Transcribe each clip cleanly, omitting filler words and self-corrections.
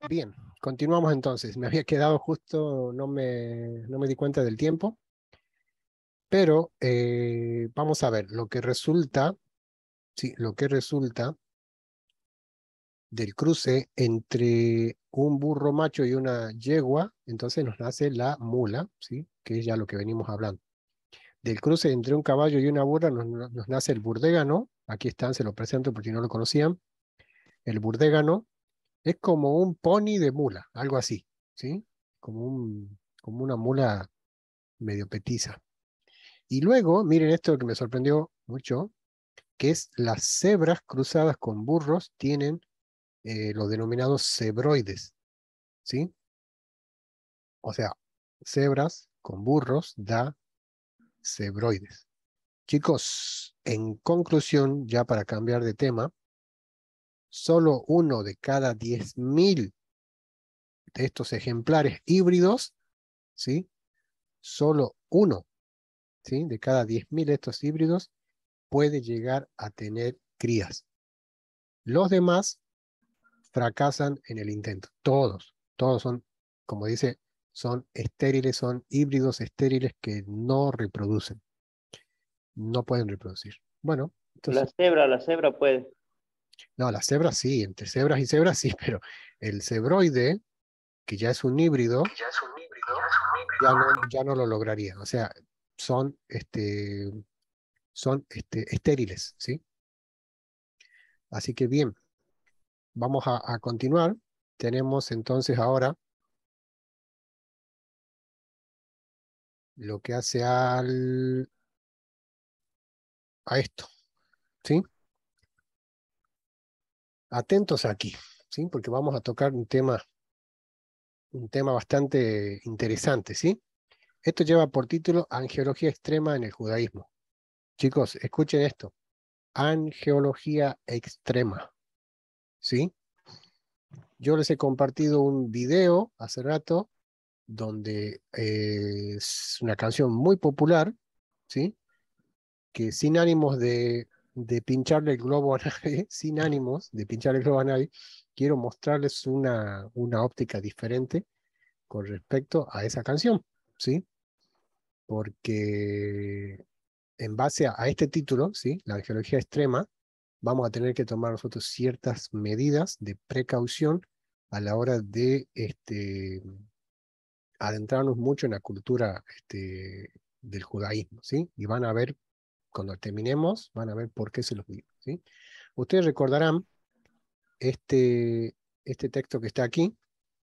Bien, continuamos entonces. Me había quedado justo, no me di cuenta del tiempo, pero vamos a ver lo que resulta, sí, lo que resulta del cruce entre un burro macho y una yegua, entonces nos nace la mula, ¿sí? Que es ya lo que venimos hablando. Del cruce entre un caballo y una burra nos nace el burdégano. Aquí están, se lo presento por si no lo conocían. El burdégano es como un pony de mula, algo así, ¿sí? Como una mula medio petiza. Y luego, miren esto que me sorprendió mucho, que es las cebras cruzadas con burros tienen los denominados cebroides, ¿sí? O sea, cebras con burros da cebroides. Chicos, en conclusión, ya para cambiar de tema, solo uno de cada 10.000 de estos ejemplares híbridos, ¿sí? Solo uno, ¿sí? De cada 10.000 de estos híbridos puede llegar a tener crías. Los demás fracasan en el intento. Todos son, como dice, son estériles, son híbridos estériles que no reproducen, no pueden reproducir. Bueno, entonces, La cebra puede. no, las cebras sí, entre cebras y cebras sí, pero el cebroide, que ya es un híbrido, ya no lo lograría. O sea, son, estériles, ¿sí? Así que bien, vamos a continuar. Tenemos entonces ahora lo que hace a esto, ¿sí? Atentos aquí, ¿sí? Porque vamos a tocar un tema bastante interesante, ¿sí? Esto lleva por título Angeología extrema en el judaísmo. Chicos, escuchen esto. Angeología extrema, ¿sí? Yo les he compartido un video hace rato donde es una canción muy popular, ¿sí? Que sin ánimos de pincharle el globo a nadie, sin ánimos de pincharle el globo a nadie, quiero mostrarles una óptica diferente con respecto a esa canción, ¿sí? Porque en base a este título, ¿sí? La arqueología extrema, vamos a tener que tomar nosotros ciertas medidas de precaución a la hora de adentrarnos mucho en la cultura del judaísmo, ¿sí? Y van a ver, cuando terminemos, van a ver por qué se los digo, ¿sí? Ustedes recordarán este, este texto que está aquí,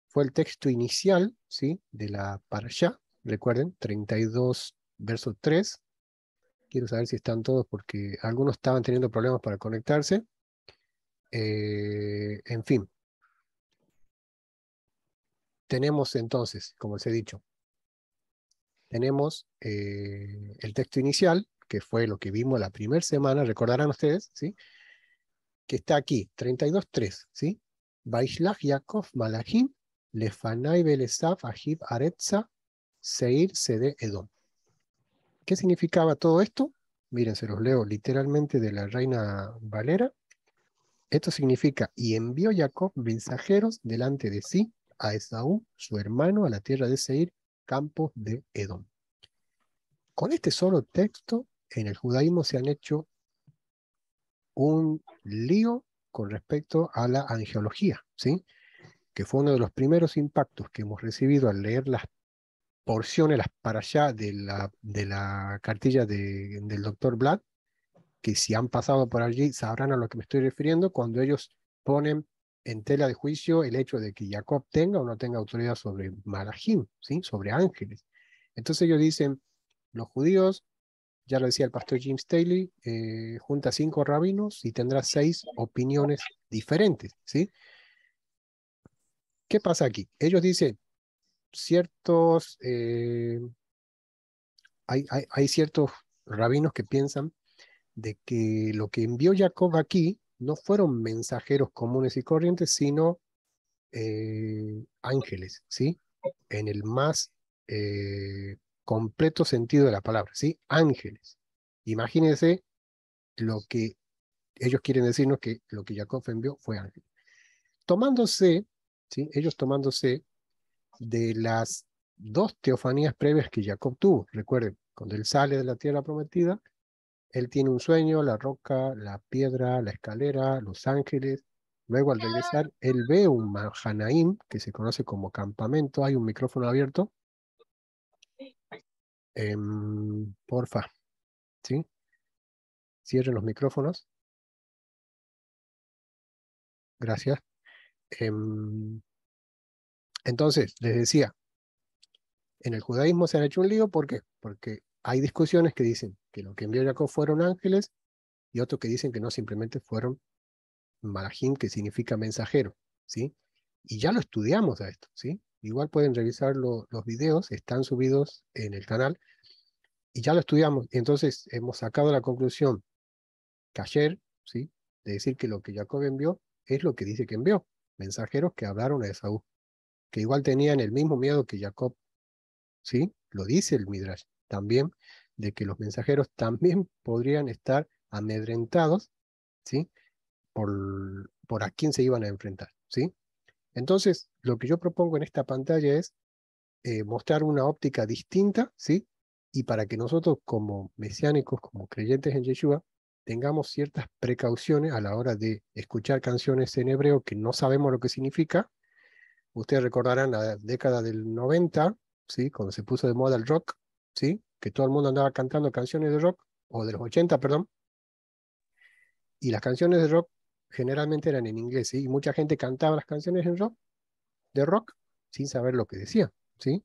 fue el texto inicial, ¿sí? De la Parashá, recuerden, 32, verso 3. Quiero saber si están todos porque algunos estaban teniendo problemas para conectarse. En fin, tenemos entonces, como les he dicho, tenemos el texto inicial, que fue lo que vimos la primera semana, recordarán ustedes, ¿sí? Que está aquí, 32.3, ¿sí? Vaishlach Yaakov Malachim, Lefanai Belesav Ahib Aretza, Seir Sede Edom. ¿Qué significaba todo esto? Miren, se los leo literalmente de la Reina Valera. Esto significa, y envió Jacob mensajeros delante de sí a Esaú, su hermano, a la tierra de Seir, campos de Edom. Con este solo texto, en el judaísmo se han hecho un lío con respecto a la angeología, ¿sí? Que fue uno de los primeros impactos que hemos recibido al leer las porciones, las para allá de la cartilla del doctor Blatt, que si han pasado por allí sabrán a lo que me estoy refiriendo, cuando ellos ponen en tela de juicio el hecho de que Jacob tenga o no tenga autoridad sobre Malachim, ¿sí? Sobre ángeles. Entonces ellos dicen, los judíos, ya lo decía el pastor Jim Staley, junta 5 rabinos y tendrá 6 opiniones diferentes, ¿sí? ¿Qué pasa aquí? Ellos dicen, ciertos, hay ciertos rabinos que piensan de que lo que envió Jacob aquí no fueron mensajeros comunes y corrientes, sino ángeles, ¿sí? En el más completo sentido de la palabra, ¿sí? Ángeles. Imagínense lo que ellos quieren decirnos que lo que Jacob envió fue ángel. Tomándose ¿sí? Ellos tomándose de las dos teofanías previas que Jacob tuvo. Recuerden, cuando él sale de la tierra prometida, él tiene un sueño, la roca, la piedra, la escalera, los ángeles. Luego al regresar, él ve un Mahanaim, que se conoce como campamento. Hay un micrófono abierto. Porfa, ¿sí? Cierren los micrófonos. Gracias. Em, entonces, les decía, en el judaísmo se han hecho un lío. ¿Por qué? Porque hay discusiones que dicen que lo que envió Jacob fueron ángeles y otros que dicen que no, simplemente fueron malajim, que significa mensajero, ¿sí? Y ya lo estudiamos a esto, ¿sí? Igual pueden revisar los videos, están subidos en el canal, y ya lo estudiamos. Entonces hemos sacado la conclusión que ayer, ¿sí? De decir que lo que Jacob envió es lo que dice que envió, mensajeros que hablaron a Esaú, que igual tenían el mismo miedo que Jacob, ¿sí? Lo dice el Midrash también, de que los mensajeros también podrían estar amedrentados, ¿sí? Por a quién se iban a enfrentar, ¿sí? Entonces, lo que yo propongo en esta pantalla es mostrar una óptica distinta, ¿sí? Y para que nosotros como mesiánicos, como creyentes en Yeshua, tengamos ciertas precauciones a la hora de escuchar canciones en hebreo que no sabemos lo que significa. Ustedes recordarán la década del 90, ¿sí? Cuando se puso de moda el rock, ¿sí? Que todo el mundo andaba cantando canciones de rock, o de los 80, perdón, y las canciones de rock generalmente eran en inglés, ¿sí? Y mucha gente cantaba las canciones en rock, de rock sin saber lo que decía, ¿sí?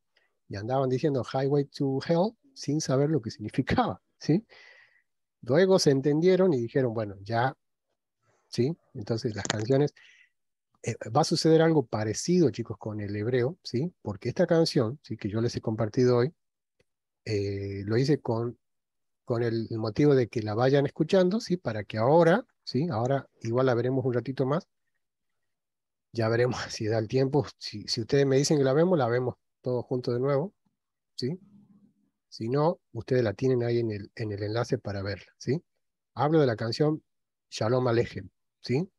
Y andaban diciendo Highway to Hell sin saber lo que significaba, ¿sí? Luego se entendieron y dijeron, bueno, ya, ¿sí? Entonces las canciones, va a suceder algo parecido, chicos, con el hebreo, ¿sí? Porque esta canción, ¿sí? Que yo les he compartido hoy, lo hice con el motivo de que la vayan escuchando, ¿sí? Para que ahora, ¿sí? Ahora igual la veremos un ratito más, ya veremos si da el tiempo, si ustedes me dicen que la vemos todos juntos de nuevo, ¿sí? Si no, ustedes la tienen ahí en el enlace para verla, ¿sí? Hablo de la canción Shalom Aleichem, ¿sí?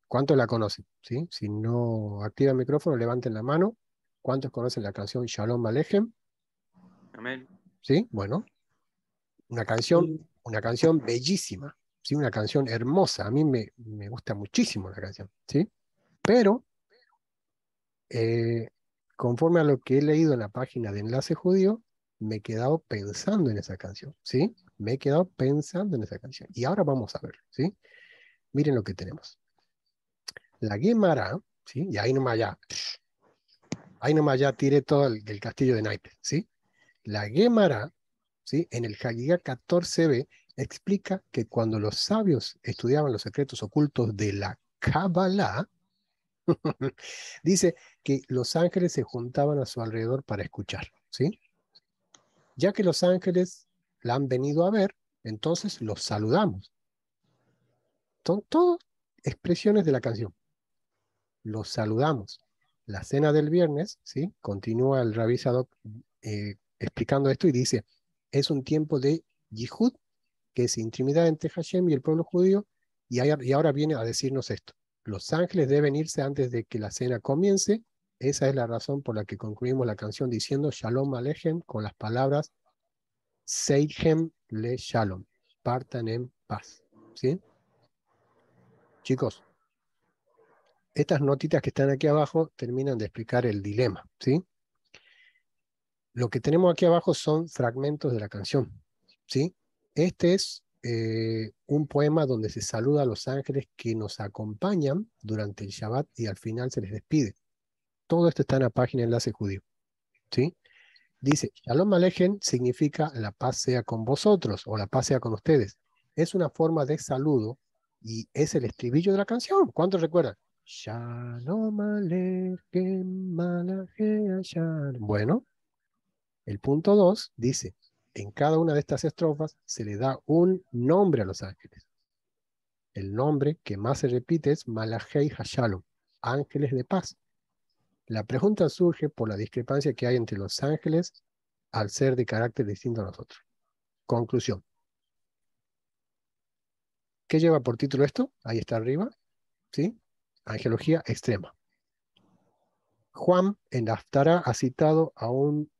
¿Cuántos la conocen? ¿Sí? Si no activa el micrófono, levanten la mano. ¿Cuántos conocen la canción Shalom Aleichem? Amén. ¿Sí? Bueno, una canción, Sí. una canción bellísima, ¿sí? Una canción hermosa. A mí me gusta muchísimo la canción, ¿sí? Pero, eh, conforme a lo que he leído en la página de Enlace Judío, me he quedado pensando en esa canción, ¿sí? Me he quedado pensando en esa canción. Y ahora vamos a ver, ¿sí? Miren lo que tenemos. La Gemara, ¿sí? Y ahí nomás ya tiré todo el castillo de naipes, ¿sí? La Gemara, ¿sí? En el Hagigá 14b, explica que cuando los sabios estudiaban los secretos ocultos de la Kabbalah, dice que los ángeles se juntaban a su alrededor para escuchar, ¿sí? Ya que los ángeles la han venido a ver, entonces los saludamos. Son todas expresiones de la canción. Los saludamos. La cena del viernes, ¿sí? Continúa el Rabí Sadok explicando esto y dice, es un tiempo de Yihud, que es intimidad entre Hashem y el pueblo judío, y ahora viene a decirnos esto. Los ángeles deben irse antes de que la cena comience. Esa es la razón por la que concluimos la canción diciendo Shalom Aleichem con las palabras Seichem le Shalom. Partan en paz. ¿Sí? Chicos, estas notitas que están aquí abajo terminan de explicar el dilema. ¿Sí? Lo que tenemos aquí abajo son fragmentos de la canción. ¿Sí? Este es un poema donde se saluda a los ángeles que nos acompañan durante el Shabbat y al final se les despide. Todo esto está en la página Enlace Judío. ¿Sí? Dice, Shalom Aleichem significa la paz sea con vosotros o la paz sea con ustedes. Es una forma de saludo y es el estribillo de la canción. ¿Cuántos recuerdan? Shalom Aleichem Malachei Shalom. Bueno, el punto 2 dice, en cada una de estas estrofas se le da un nombre a los ángeles. El nombre que más se repite es Malachei Hashalom, ángeles de paz. La pregunta surge por la discrepancia que hay entre los ángeles al ser de carácter distinto a nosotros. Conclusión. ¿Qué lleva por título esto? Ahí está arriba, ¿sí? Angelología extrema. Juan en la Haftará ha citado a un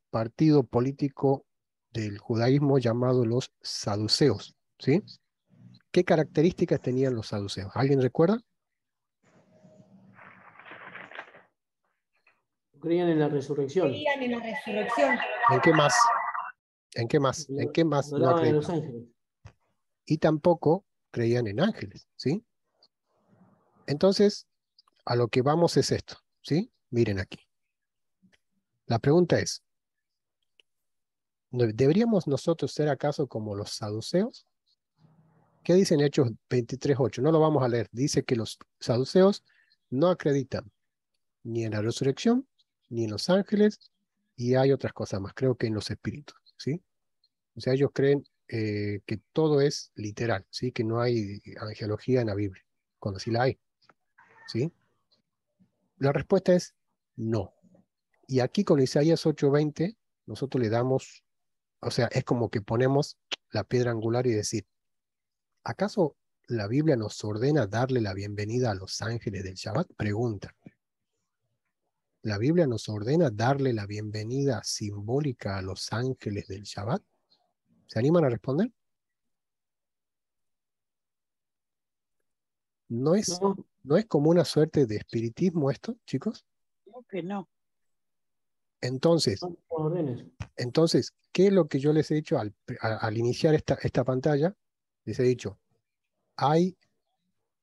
partido político del judaísmo llamado los saduceos, ¿sí? ¿Qué características tenían los saduceos? ¿Alguien recuerda? Creían en la resurrección. Creían en la resurrección. ¿En qué más? ¿En qué más? ¿En qué más no Adoraban a los acreditaban? ángeles. Y tampoco creían en ángeles, ¿sí? Entonces, a lo que vamos es esto, ¿sí? Miren aquí. La pregunta es, ¿deberíamos nosotros ser acaso como los saduceos? ¿Qué dicen Hechos 23:8? No lo vamos a leer. Dice que los saduceos no acreditan ni en la resurrección, ni en los ángeles, y hay otras cosas más, creo que en los espíritus, ¿sí? O sea, ellos creen que todo es literal, ¿sí? Que no hay angelología en la Biblia, cuando sí la hay, ¿sí? La respuesta es no. Y aquí con Isaías 8:20, nosotros le damos, o sea, es como que ponemos la piedra angular y decir, ¿acaso la Biblia nos ordena darle la bienvenida a los ángeles del Shabbat? Pregunta. ¿La Biblia nos ordena darle la bienvenida simbólica a los ángeles del Shabbat? ¿Se animan a responder? ¿No es, ¿No? no es como una suerte de espiritismo esto, chicos? Creo que no. Entonces, No por órdenes. entonces, ¿qué es lo que yo les he dicho al iniciar esta pantalla? Les he dicho, hay,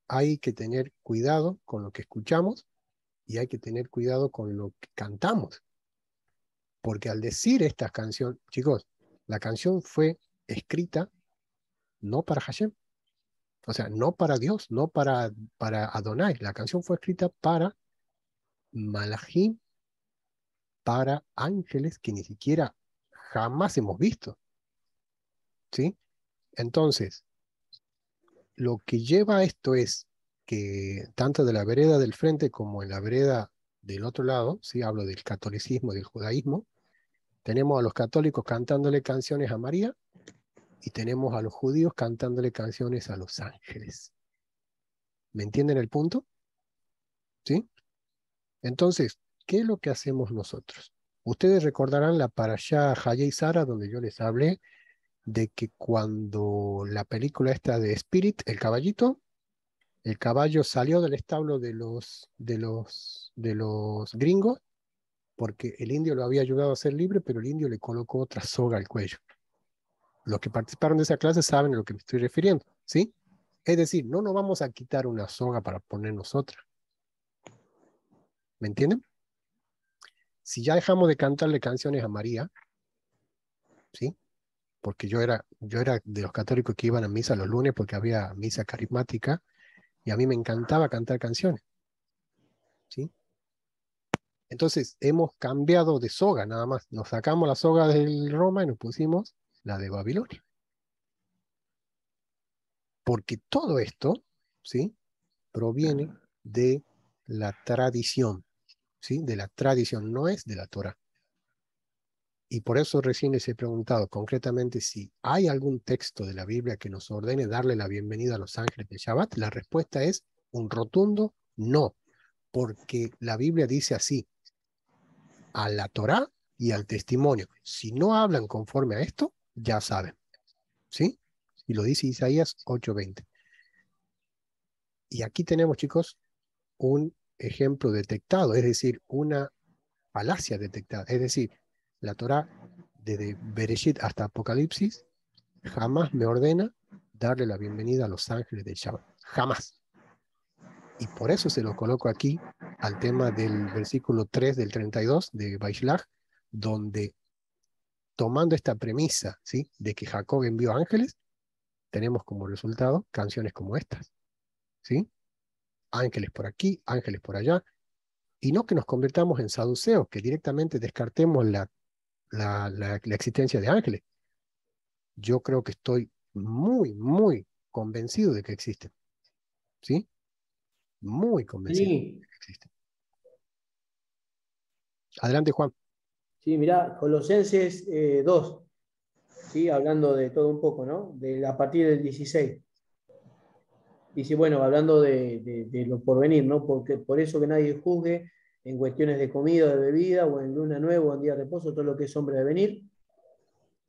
hay que tener cuidado con lo que escuchamos y hay que tener cuidado con lo que cantamos. Porque al decir esta canción, chicos, la canción fue escrita no para Hashem, o sea, no para Dios, no para Adonai. La canción fue escrita para Malachim, para ángeles que ni siquiera jamás hemos visto, ¿sí? Entonces, lo que lleva a esto es que tanto de la vereda del frente como en la vereda del otro lado, ¿sí? Hablo del catolicismo y del judaísmo, tenemos a los católicos cantándole canciones a María y tenemos a los judíos cantándole canciones a los ángeles. ¿Me entienden el punto? ¿Sí? Entonces, ¿qué es lo que hacemos nosotros? Ustedes recordarán la parashá Hayei Sara, donde yo les hablé de que cuando la película esta de Spirit, el caballo salió del establo de los gringos, porque el indio lo había ayudado a ser libre, pero el indio le colocó otra soga al cuello. Los que participaron de esa clase saben a lo que me estoy refiriendo, ¿sí? Es decir, no nos vamos a quitar una soga para ponernos otra. ¿Me entienden? Si ya dejamos de cantarle canciones a María, ¿sí? Porque yo era de los católicos que iban a misa los lunes porque había misa carismática y a mí me encantaba cantar canciones, ¿sí? Entonces hemos cambiado de soga nada más. Nos sacamos la soga del Roma y nos pusimos la de Babilonia. Porque todo esto, ¿sí? Proviene de la tradición, ¿sí? De la tradición, no es de la Torah. Y por eso recién les he preguntado concretamente si hay algún texto de la Biblia que nos ordene darle la bienvenida a los ángeles de Shabbat. La respuesta es un rotundo no, porque la Biblia dice así, a la Torá y al testimonio. Si no hablan conforme a esto, ya saben, ¿sí? Y lo dice Isaías 8:20. Y aquí tenemos, chicos, un ejemplo detectado, es decir, una falacia detectada. Es decir, la Torá, desde Bereshit hasta Apocalipsis, jamás me ordena darle la bienvenida a los ángeles del Shabbat. Jamás. Y por eso se lo coloco aquí al tema del versículo 3 del 32 de Baishlach, donde tomando esta premisa, ¿sí? De que Jacob envió ángeles, tenemos como resultado canciones como estas, ¿sí? Ángeles por aquí, ángeles por allá, y no que nos convirtamos en saduceos, que directamente descartemos la existencia de ángeles. Yo creo que estoy muy, muy convencido de que existen, ¿sí? Muy convencido Sí, de que existen. Adelante, Juan. sí, mirá, Colosenses 2, ¿sí? Hablando de todo un poco, ¿no? A partir del 16. Dice, bueno, hablando de lo porvenir, ¿no? Porque por eso que nadie juzgue en cuestiones de comida, de bebida, o en luna nueva, o en día de reposo, todo lo que es sombra de venir,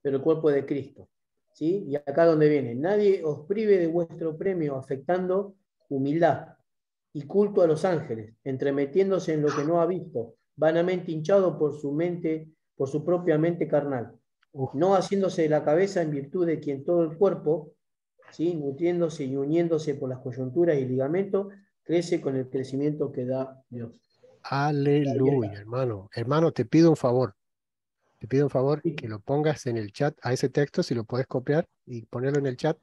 pero el cuerpo de Cristo. ¿Sí? Y acá donde viene, nadie os prive de vuestro premio afectando humildad y culto a los ángeles, entremetiéndose en lo que no ha visto, vanamente hinchado por su mente, por su propia mente carnal, Uf, no haciéndose de la cabeza en virtud de quien todo el cuerpo, ¿sí? Nutriéndose y uniéndose por las coyunturas y ligamentos, crece con el crecimiento que da Dios. Ahí aleluya, está. hermano. Hermano, te pido un favor. Te pido un favor que Sí, lo pongas en el chat a ese texto, si lo puedes copiar y ponerlo en el chat.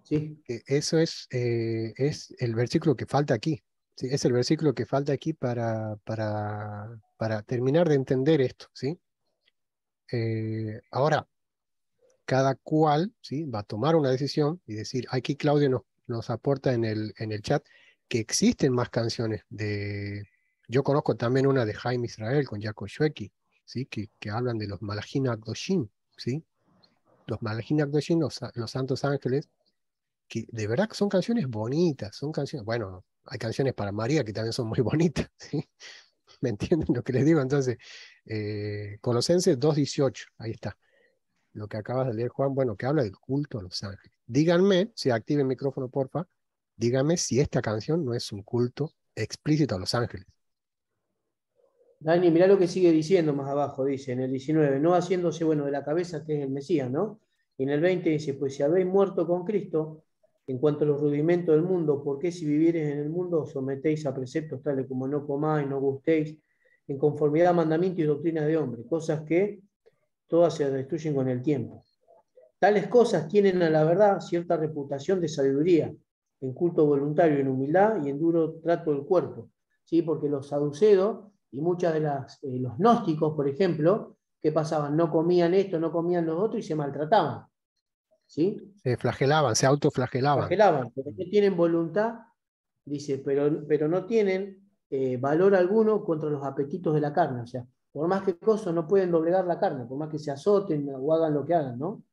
sí, Que eso es el versículo que falta aquí. ¿Sí? Es el versículo que falta aquí para terminar de entender esto. ¿Sí? Ahora, cada cual, ¿sí? Va a tomar una decisión y decir, aquí Claudio nos aporta en el chat que existen más canciones de... Yo conozco también una de Jaime Israel con Jaco Shweki, ¿sí? Que hablan de los Malachim Akdoshim, ¿sí? Los Malachim Akdoshim, los Santos Ángeles, que de verdad que son canciones bonitas, son canciones, bueno, hay canciones para María que también son muy bonitas, ¿sí? ¿Me entienden lo que les digo? Entonces, Colosenses 2:18, ahí está lo que acabas de leer, Juan, bueno, que habla del culto a los ángeles. Díganme, si active el micrófono, porfa, díganme si esta canción no es un culto explícito a los ángeles. Dani, mirá lo que sigue diciendo más abajo, dice en el 19, no haciéndose bueno de la cabeza, que es el Mesías, ¿no? Y en el 20 dice, pues si habéis muerto con Cristo, en cuanto a los rudimentos del mundo, ¿por qué si vivieres en el mundo os sometéis a preceptos tales como no comáis, no gustéis, en conformidad a mandamientos y doctrinas de hombre, cosas que todas se destruyen con el tiempo? Tales cosas tienen a la verdad cierta reputación de sabiduría, en culto voluntario, en humildad y en duro trato del cuerpo. ¿Sí? Porque los saduceos y muchas de los gnósticos, por ejemplo, ¿qué pasaban? No comían esto, no comían los otros y se maltrataban. ¿Sí? Se flagelaban, se autoflagelaban. Flagelaban, pero no tienen voluntad, dice, pero no tienen valor alguno contra los apetitos de la carne. O sea, por más que cosas no pueden doblegar la carne, por más que se azoten o hagan lo que hagan, ¿no?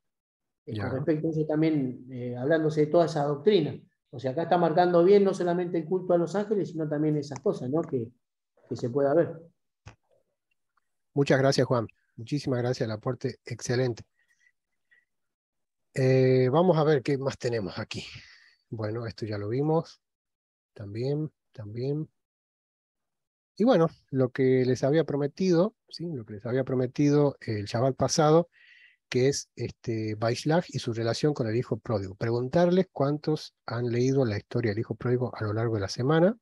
Con Ya. respecto a eso también, hablándose de toda esa doctrina. O sea, acá está marcando bien no solamente el culto a los ángeles, sino también esas cosas, ¿no? Que se pueda ver. Muchas gracias, Juan. Muchísimas gracias, el aporte excelente. Vamos a ver qué más tenemos aquí. Bueno, esto ya lo vimos. También. Y bueno, lo que les había prometido, ¿sí? Lo que les había prometido el Shabbat pasado, que es Vaishlach y su relación con el hijo pródigo. Preguntarles cuántos han leído la historia del hijo pródigo a lo largo de la semana.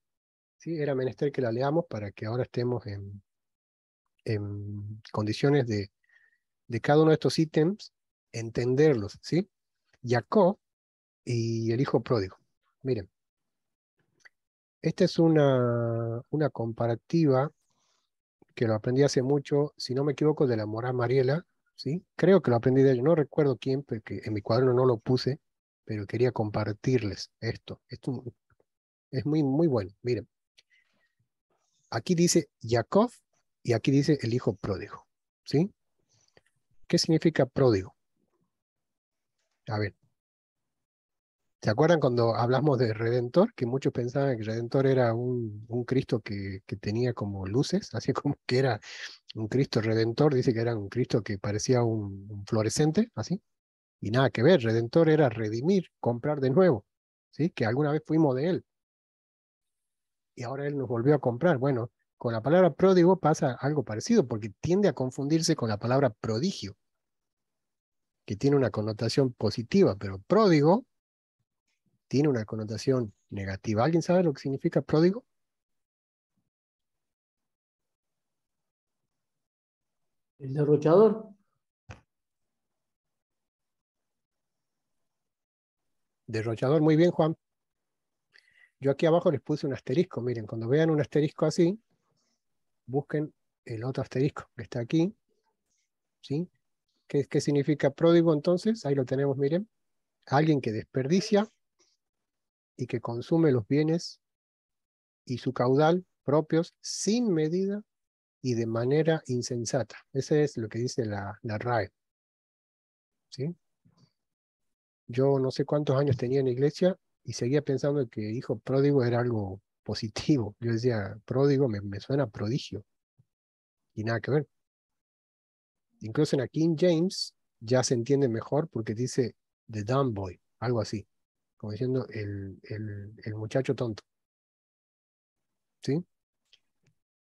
¿Sí? Era menester que la leamos para que ahora estemos en condiciones de cada uno de estos ítems, entenderlos. ¿Sí? Jacob y el hijo pródigo. Miren, esta es una comparativa que lo aprendí hace mucho, si no me equivoco, de la Morá Mariela, ¿sí? Creo que lo aprendí de ella, no recuerdo quién, porque en mi cuaderno no lo puse, pero quería compartirles esto. Esto es muy, muy bueno. Miren, aquí dice Jacob y aquí dice el hijo pródigo, ¿sí? ¿Qué significa pródigo? A ver, ¿se acuerdan cuando hablamos de Redentor? Que muchos pensaban que Redentor era un Cristo que tenía como luces, así como que era un Cristo Redentor, dice que era un Cristo que parecía un fluorescente, así. Y nada que ver, Redentor era redimir, comprar de nuevo, ¿sí? Que alguna vez fuimos de él y ahora él nos volvió a comprar. Bueno, con la palabra pródigo pasa algo parecido porque tiende a confundirse con la palabra prodigio, que tiene una connotación positiva, pero pródigo tiene una connotación negativa. ¿Alguien sabe lo que significa pródigo? El derrochador, Derrochador, muy bien, Juan. Yo aquí abajo les puse un asterisco. Miren, cuando vean un asterisco así, busquen el otro asterisco que está aquí, ¿sí? ¿Qué significa pródigo entonces? Ahí lo tenemos, miren. Alguien que desperdicia y que consume los bienes y su caudal propios sin medida y de manera insensata. Ese es lo que dice la RAE. ¿Sí? Yo no sé cuántos años tenía en la iglesia y seguía pensando que hijo pródigo era algo positivo. Yo decía, pródigo me suena prodigio. Y nada que ver. Incluso en la King James ya se entiende mejor porque dice the dumb boy, algo así, como diciendo el muchacho tonto. ¿Sí?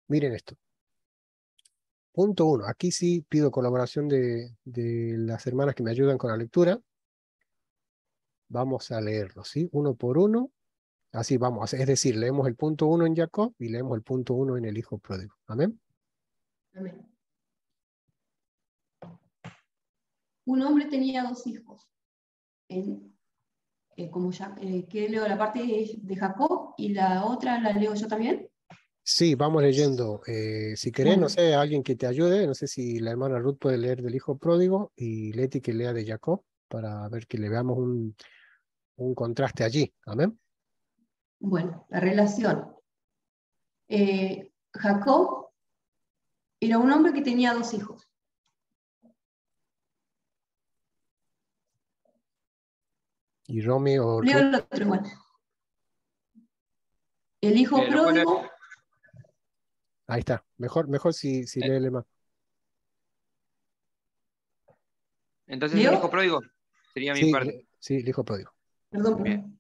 Miren esto. Punto 1. Aquí sí pido colaboración de las hermanas que me ayudan con la lectura. Vamos a leerlo, ¿sí? Uno por uno. Así vamos. Es decir, leemos el punto 1 en Jacob y leemos el punto 1 en el hijo pródigo. Amén. Amén. Un hombre tenía dos hijos. ¿Qué leo? La parte de Jacob y la otra la leo yo también. Sí, vamos leyendo. Si querés, no Bueno, sé, alguien que te ayude. No sé si la hermana Ruth puede leer del hijo pródigo y Leti que lea de Jacob para ver que le veamos un contraste allí. Amén. bueno, la relación. Jacob era un hombre que tenía dos hijos. Y Romy o Leo Ruth. el otro igual. El hijo ¿Lo pueden leer? pródigo. Ahí está. Mejor si lee más. Entonces el hijo ¿Leo? pródigo sería mi Sí, parte. sí, el hijo pródigo. Perdón, Bien. perdón.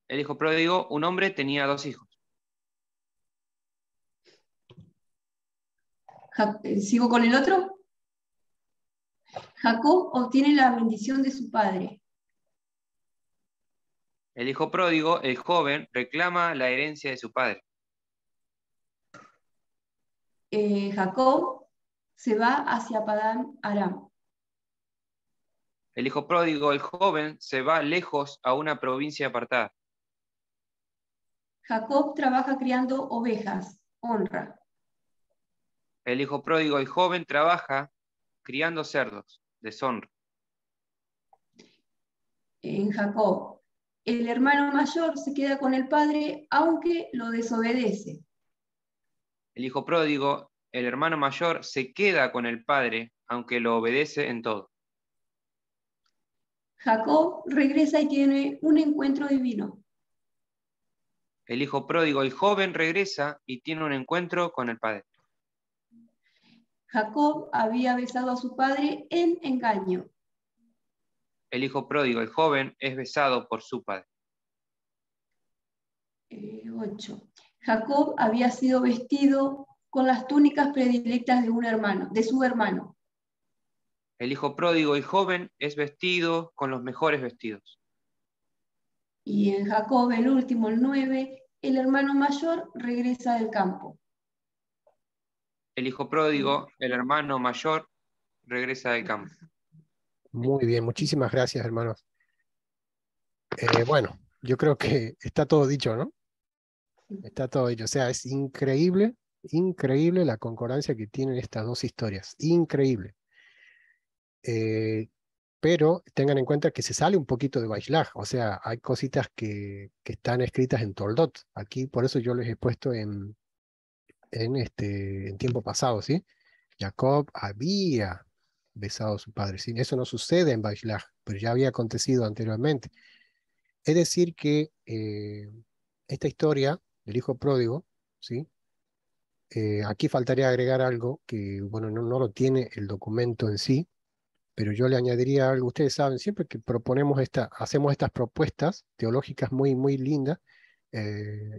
El hijo pródigo, un hombre tenía dos hijos. ¿Sigo con el otro? Jacob obtiene la bendición de su padre. El hijo pródigo, el joven, reclama la herencia de su padre. Jacob se va hacia Padán Aram. El hijo pródigo, el joven, se va lejos a una provincia apartada. Jacob trabaja criando ovejas, honra. El hijo pródigo, el joven, trabaja criando cerdos, deshonra. En Jacob, el hermano mayor se queda con el padre aunque lo desobedece. El hijo pródigo, el hermano mayor, se queda con el padre, aunque lo obedece en todo. Jacob regresa y tiene un encuentro divino. El hijo pródigo, el joven, regresa y tiene un encuentro con el padre. Jacob había besado a su padre en engaño. El hijo pródigo, el joven, es besado por su padre. 8. Jacob había sido vestido con las túnicas predilectas de su hermano. El hijo pródigo, el joven, es vestido con los mejores vestidos. Y en Jacob, el último, el 9, el hermano mayor regresa del campo. El hijo pródigo, el hermano mayor, regresa del campo. Muy bien, muchísimas gracias, hermanos. Bueno, yo creo que está todo dicho, ¿no? Está todo dicho. O sea, es increíble, increíble la concordancia que tienen estas dos historias. Increíble. Pero tengan en cuenta que se sale un poquito de Vaishlach. O sea, hay cositas que están escritas en Toldot. Aquí, por eso yo les he puesto en tiempo pasado, ¿sí? Jacob había besado a su padre, ¿sí? Eso no sucede en Vaishlach, pero ya había acontecido anteriormente. Es decir que esta historia del hijo pródigo, ¿sí? Aquí faltaría agregar algo que, bueno, no lo tiene el documento en sí, pero yo le añadiría algo. Ustedes saben, siempre que hacemos estas propuestas teológicas muy, muy lindas,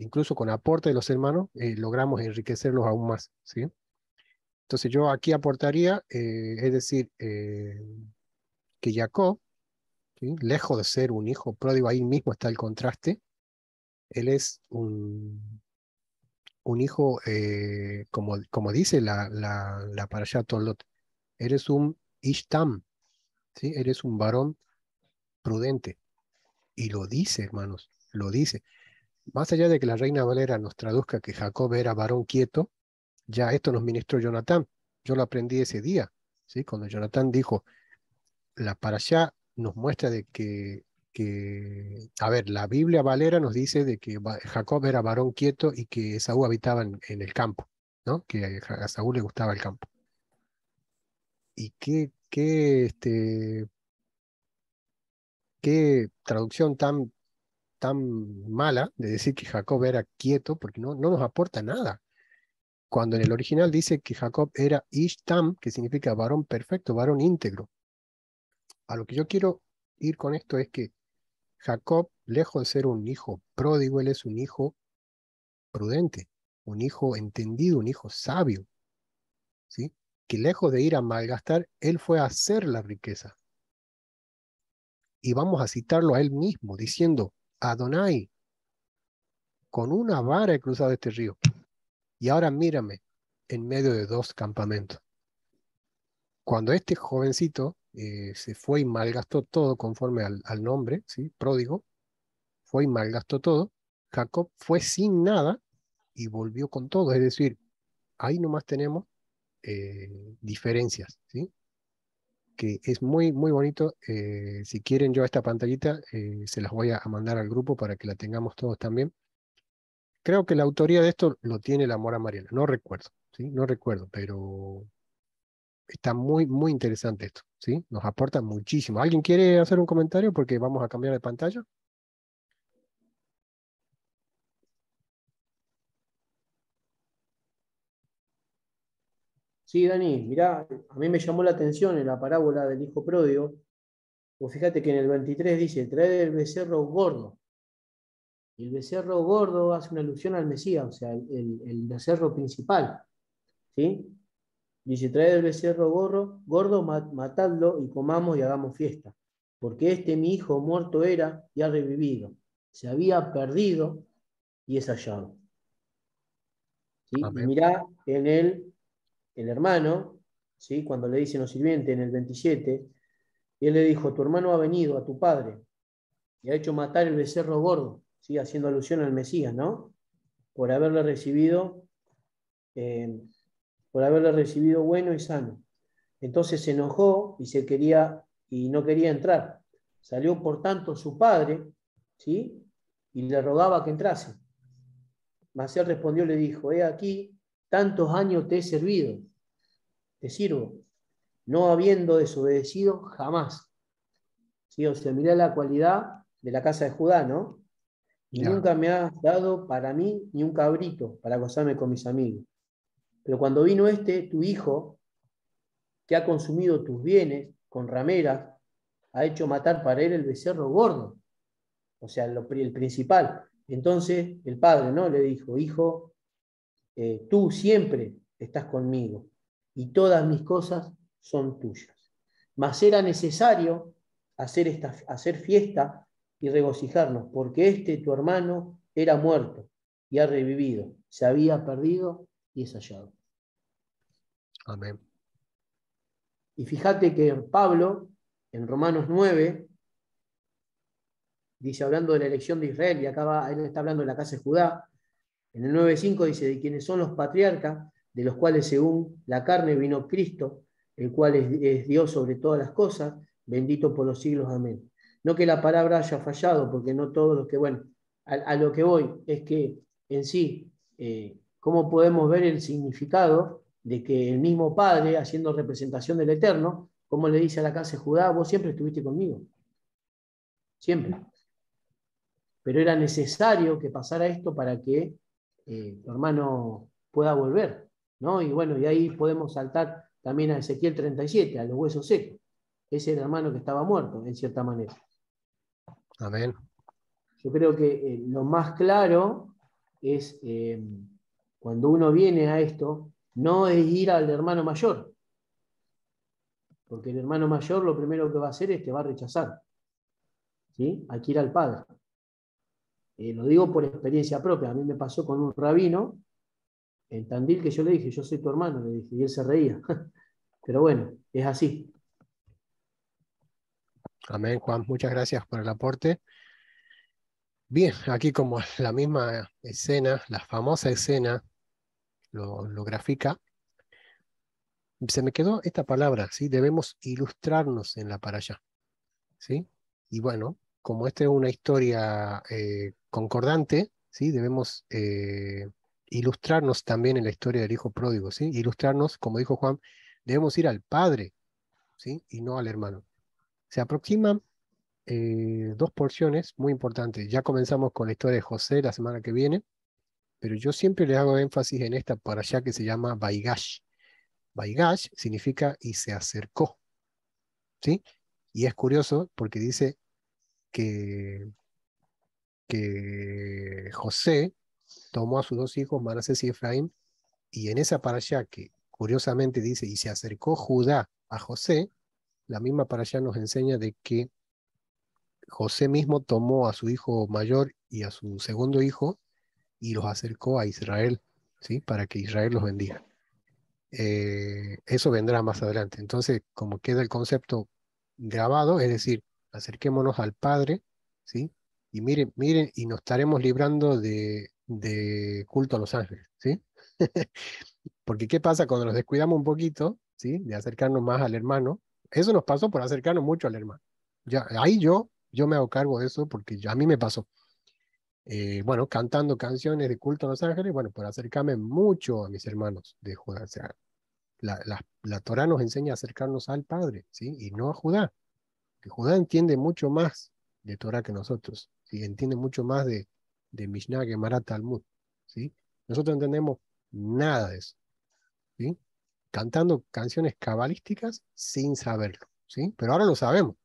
incluso con aporte de los hermanos, logramos enriquecerlos aún más, ¿sí? Entonces yo aquí aportaría, es decir, que Jacob, ¿sí? Lejos de ser un hijo pródigo, ahí mismo está el contraste, él es un hijo, como dice la Parashá Tolot, eres un Ishtam, ¿sí? Eres un varón prudente. Y lo dice, hermanos, lo dice. Más allá de que la Reina Valera nos traduzca que Jacob era varón quieto, ya esto nos ministró Jonatán. Yo lo aprendí ese día, ¿sí? Cuando Jonatán dijo, la Parashá nos muestra de a ver, la Biblia Valera nos dice de que Jacob era varón quieto y que Esaú habitaba en el campo, ¿no? Que a Saúl le gustaba el campo. Y qué traducción tan tan mala de decir que Jacob era quieto, porque no nos aporta nada. Cuando en el original dice que Jacob era Ish Tam, que significa varón perfecto, varón íntegro. A lo que yo quiero ir con esto es que Jacob, lejos de ser un hijo pródigo, él es un hijo prudente, un hijo entendido, un hijo sabio, ¿sí? Que lejos de ir a malgastar, él fue a hacer la riqueza. Y vamos a citarlo a él mismo, diciendo, Adonai, con una vara he cruzado este río, y ahora mírame en medio de 2 campamentos. Cuando este jovencito se fue y malgastó todo conforme al nombre, ¿sí? Pródigo, fue y malgastó todo, Jacob fue sin nada y volvió con todo. Es decir, ahí nomás tenemos diferencias, ¿sí? Que es muy, muy bonito. Si quieren yo esta pantallita, se las voy a mandar al grupo para que la tengamos todos también. Creo que la autoría de esto lo tiene la Mora Mariana, no recuerdo, ¿sí? No recuerdo, pero está muy, muy interesante esto, ¿sí? Nos aporta muchísimo. ¿Alguien quiere hacer un comentario? Porque vamos a cambiar de pantalla. Sí, Dani, mirá, a mí me llamó la atención en la parábola del hijo pródigo. Pues fíjate que en el 23 dice, trae el becerro gordo. Y el becerro gordo hace una alusión al Mesías, o sea, el becerro principal. ¿Sí? Dice, trae el becerro gordo, matadlo y comamos y hagamos fiesta. Porque este mi hijo muerto era y ha revivido. Se había perdido y es hallado. ¿Sí? Y Amén. mirá en el hermano, ¿sí? Cuando le dicen los sirvientes en el 27, y él le dijo, tu hermano ha venido a tu padre y ha hecho matar el becerro gordo, ¿sí? Haciendo alusión al Mesías, ¿no? Por haberle recibido, eh, bueno y sano. Entonces se enojó y no quería entrar. Salió por tanto su padre, ¿sí? Y le rogaba que entrase. Mas él respondió y le dijo, he aquí, tantos años te he servido, te sirvo, no habiendo desobedecido jamás. ¿Sí? O sea, mirá la cualidad de la casa de Judá, ¿no? Y Ya. nunca me has dado para mí ni un cabrito para gozarme con mis amigos. Pero cuando vino tu hijo, que ha consumido tus bienes con rameras, ha hecho matar para él el becerro gordo, o sea, el principal. Entonces el padre, ¿no? Le dijo, hijo, tú siempre estás conmigo y todas mis cosas son tuyas. Mas era necesario hacer fiesta y regocijarnos, porque tu hermano era muerto y ha revivido, se había perdido y es hallado. Amén. Y fíjate que Pablo, en Romanos 9, dice, hablando de la elección de Israel, y acá él está hablando de la casa de Judá, en el 9:5 dice, de quienes son los patriarcas, de los cuales según la carne vino Cristo, el cual es Dios sobre todas las cosas, bendito por los siglos, amén. No que la palabra haya fallado, porque no todos los que, bueno, a lo que voy es que en sí, ¿cómo podemos ver el significado de que el mismo Padre, haciendo representación del Eterno, como le dice a la casa de Judá, vos siempre estuviste conmigo? Siempre. Pero era necesario que pasara esto para que tu hermano pueda volver, ¿no? Y bueno, y ahí podemos saltar también a Ezequiel 37, a los huesos secos. Ese era el hermano que estaba muerto, en cierta manera. Amén. Yo creo que lo más claro es cuando uno viene a esto, no es ir al hermano mayor, porque el hermano mayor lo primero que va a hacer es te va a rechazar, ¿sí? Hay que ir al padre. Lo digo por experiencia propia. A mí me pasó con un rabino en Tandil que yo le dije, yo soy tu hermano, le dije, y él se reía. Pero bueno, es así. Amén, Juan. Muchas gracias por el aporte. Bien, aquí como la misma escena, la famosa escena, lo grafica, se me quedó esta palabra, ¿sí? Debemos ilustrarnos en la parashá, ¿sí? Y bueno, como esta es una historia concordante, ¿sí? Debemos ilustrarnos también en la historia del hijo pródigo, ¿sí? Ilustrarnos, como dijo Juan, debemos ir al padre, ¿sí? Y no al hermano. Se aproxima dos porciones muy importantes. Ya comenzamos con la historia de José la semana que viene, pero yo siempre le hago énfasis en esta para allá que se llama Baigash. Baigash significa y se acercó, ¿sí? Y es curioso porque dice que, que José tomó a sus dos hijos, Manasés y Efraín, y en esa parashá que curiosamente dice, y se acercó Judá a José, la misma parashá nos enseña de que José mismo tomó a su hijo mayor y a su segundo hijo y los acercó a Israel, ¿sí? Para que Israel los bendiga. Eso vendrá más adelante. Entonces, como queda el concepto grabado, es decir, acerquémonos al Padre, ¿sí? Y miren, miren, y nos estaremos librando de culto a los ángeles, ¿sí? Porque ¿qué pasa cuando nos descuidamos un poquito, ¿sí? De acercarnos más al hermano? Eso nos pasó por acercarnos mucho al hermano. Ya, ahí yo me hago cargo de eso porque a mí me pasó. Bueno, cantando canciones de culto a los ángeles, bueno, por acercarme mucho a mis hermanos de Judá. O sea, la Torá nos enseña a acercarnos al Padre, ¿sí? Y no a Judá. Que Judá entiende mucho más de Torá que nosotros, ¿sí? Entiende mucho más de Mishnah, Gemara, Talmud, ¿sí? Nosotros entendemos nada de eso, ¿sí? Cantando canciones cabalísticas sin saberlo, ¿sí? Pero ahora lo sabemos.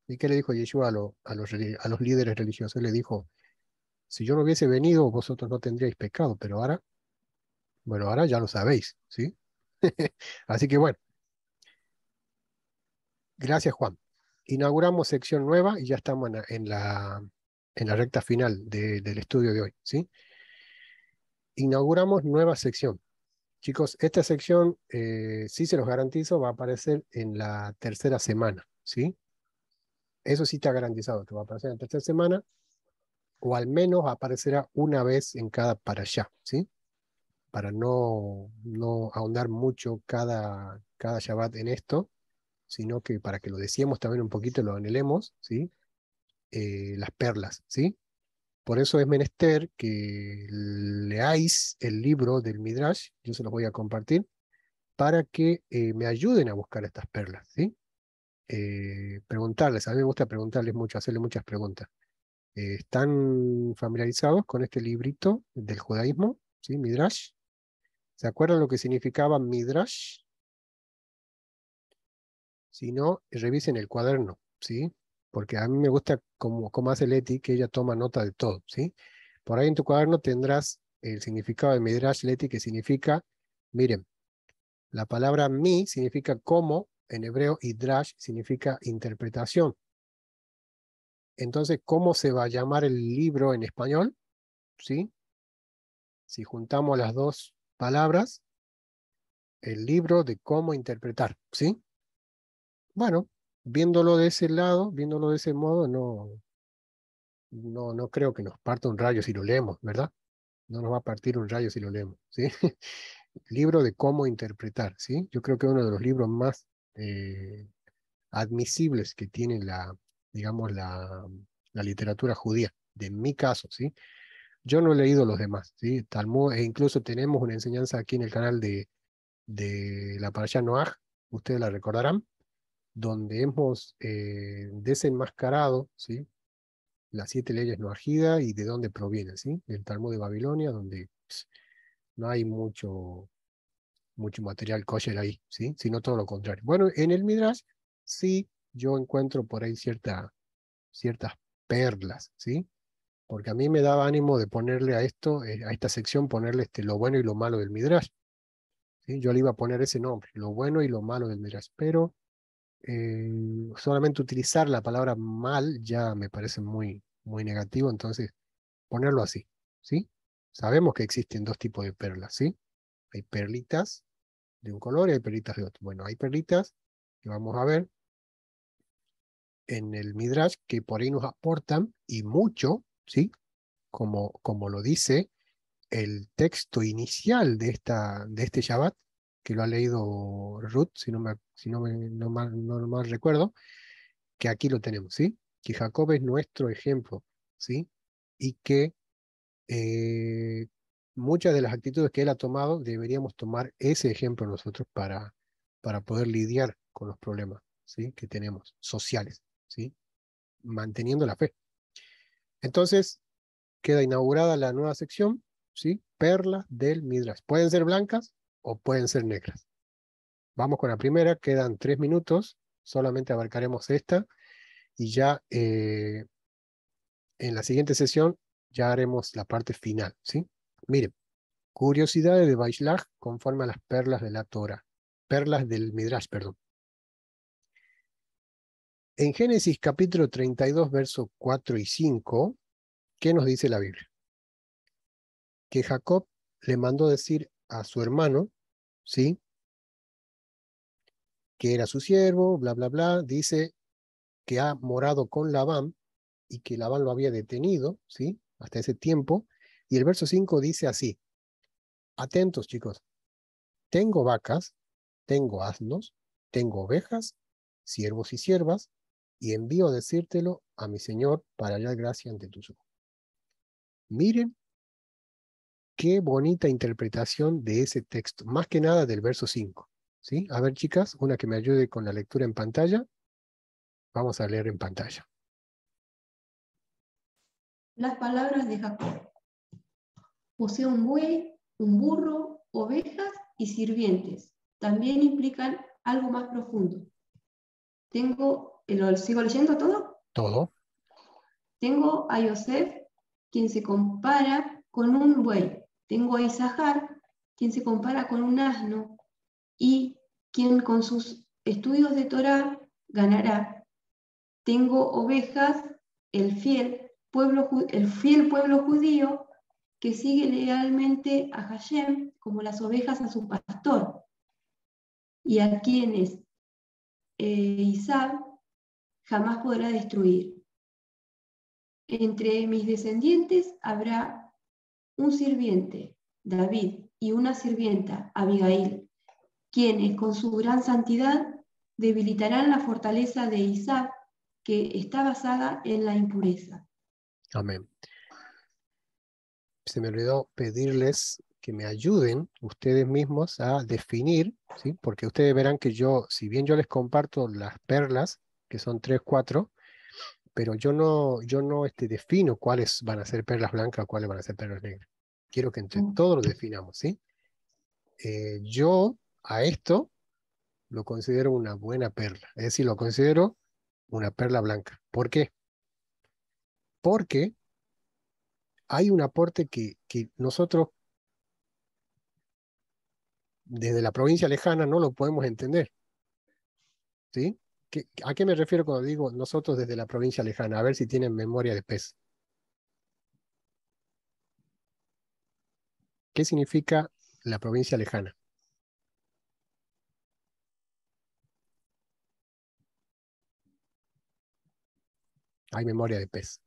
¿Y qué le dijo Yeshua a los líderes religiosos? Él le dijo, si yo no hubiese venido, vosotros no tendríais pecado, pero ahora, bueno, ahora ya lo sabéis, ¿sí? Así que bueno, gracias Juan. Inauguramos sección nueva y ya estamos en la recta final del estudio de hoy, ¿sí? Inauguramos nueva sección. Chicos, esta sección, sí se los garantizo, va a aparecer en la tercera semana, ¿sí? Eso sí está garantizado, que va a aparecer en la tercera semana, o al menos aparecerá una vez en cada para allá, ¿sí? Para no ahondar mucho cada Shabbat en esto, sino que para que lo decíamos también un poquito, lo anhelemos, ¿sí? Las perlas, ¿sí? Por eso es menester que leáis el libro del Midrash, yo se los voy a compartir, para que me ayuden a buscar estas perlas, ¿sí? Preguntarles, a mí me gusta preguntarles mucho, hacerles muchas preguntas. ¿Están familiarizados con este librito del judaísmo, ¿sí? Midrash. ¿Se acuerdan lo que significaba Midrash? Si no, revisen el cuaderno, ¿sí? Porque a mí me gusta como hace Leti, que ella toma nota de todo, ¿sí? Por ahí en tu cuaderno tendrás el significado de Midrash, Leti, que significa, miren, la palabra mi significa como en hebreo y drash significa interpretación. Entonces, ¿cómo se va a llamar el libro en español? ¿Sí? Si juntamos las dos palabras, el libro de cómo interpretar, ¿sí? Bueno, viéndolo de ese lado, viéndolo de ese modo, no creo que nos parta un rayo si lo leemos, ¿verdad? No nos va a partir un rayo si lo leemos, ¿sí? Libro de cómo interpretar, ¿sí? Yo creo que es uno de los libros más admisibles que tiene digamos, la literatura judía, de mi caso, ¿sí? Yo no he leído los demás, ¿sí? Talmud, e incluso tenemos una enseñanza aquí en el canal de la Parashá Noaj, ustedes la recordarán, donde hemos desenmascarado, ¿sí? Las 7 leyes noajidas y de dónde provienen, ¿sí? Del Talmud de Babilonia, donde no hay mucho material kosher ahí, ¿sí? Sino todo lo contrario. Bueno, en el Midrash sí yo encuentro por ahí ciertas perlas, ¿sí? Porque a mí me daba ánimo de ponerle a esto, a esta sección, ponerle lo bueno y lo malo del Midrash, ¿sí? Yo le iba a poner ese nombre, lo bueno y lo malo del Midrash, pero solamente utilizar la palabra mal ya me parece muy negativo, entonces ponerlo así, ¿sí? Sabemos que existen dos tipos de perlas, ¿sí? Hay perlitas de un color y hay perlitas de otro. Bueno, hay perlitas que vamos a ver en el Midrash que por ahí nos aportan y mucho, ¿sí? Como lo dice el texto inicial de este Shabbat, que lo ha leído Ruth, no mal recuerdo, que aquí lo tenemos, ¿sí? Que Jacob es nuestro ejemplo, ¿sí? Y que muchas de las actitudes que él ha tomado, deberíamos tomar ese ejemplo nosotros para poder lidiar con los problemas, ¿sí? Que tenemos, sociales, ¿sí? manteniendo la fe. Entonces, queda inaugurada la nueva sección, ¿sí? Perlas del Midrash. Pueden ser blancas o pueden ser negras. Vamos con la primera, quedan 3 minutos, solamente abarcaremos esta y ya en la siguiente sesión ya haremos la parte final, ¿sí? Miren, curiosidades de Vaishlach conforme a las perlas de la Torah, perlas del Midrash, perdón. En Génesis capítulo 32, versos 4 y 5, ¿qué nos dice la Biblia? Que Jacob le mandó decir a su hermano, ¿sí? Que era su siervo, bla, bla, bla, dice que ha morado con Labán y que Labán lo había detenido, ¿sí? Hasta ese tiempo. Y el verso 5 dice así, atentos chicos, tengo vacas, tengo asnos, tengo ovejas, siervos y siervas, y envío a decírtelo a mi Señor para hallar gracia ante tus ojos. Miren qué bonita interpretación de ese texto, más que nada del verso 5, ¿sí? A ver chicas, una que me ayude con la lectura en pantalla. Vamos a leer en pantalla. Las palabras de Jacob. Posee un buey, un burro, ovejas y sirvientes. También implican algo más profundo. ¿Sigo leyendo todo? Todo. Tengo a Yosef, quien se compara con un buey. Tengo a Isahar, quien se compara con un asno y quien con sus estudios de Torah ganará. Tengo ovejas, el fiel pueblo judío que sigue lealmente a Hashem como las ovejas a su pastor, y a quienes Isaac jamás podrá destruir. Entre mis descendientes habrá un sirviente, David, y una sirvienta, Abigail, quienes con su gran santidad debilitarán la fortaleza de Isaac, que está basada en la impureza. Amén. Se me olvidó pedirles que me ayuden ustedes mismos a definir, ¿sí? Porque ustedes verán que yo, si bien yo les comparto las perlas, que son 3, 4, pero yo no defino cuáles van a ser perlas blancas o cuáles van a ser perlas negras. Quiero que entre todos lo definamos, ¿sí? Yo a esto lo considero una buena perla, es decir, lo considero una perla blanca. ¿Por qué? Porque hay un aporte que nosotros desde la provincia lejana no lo podemos entender, ¿sí? ¿A qué me refiero cuando digo nosotros desde la provincia lejana? A ver si tienen memoria de pez. ¿Qué significa la provincia lejana? Hay memoria de pez.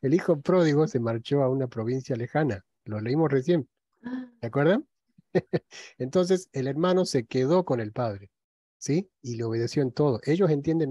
El hijo pródigo se marchó a una provincia lejana. Lo leímos recién. ¿Se acuerdan? Entonces el hermano se quedó con el padre, ¿sí? Y le obedeció en todo. Ellos entienden más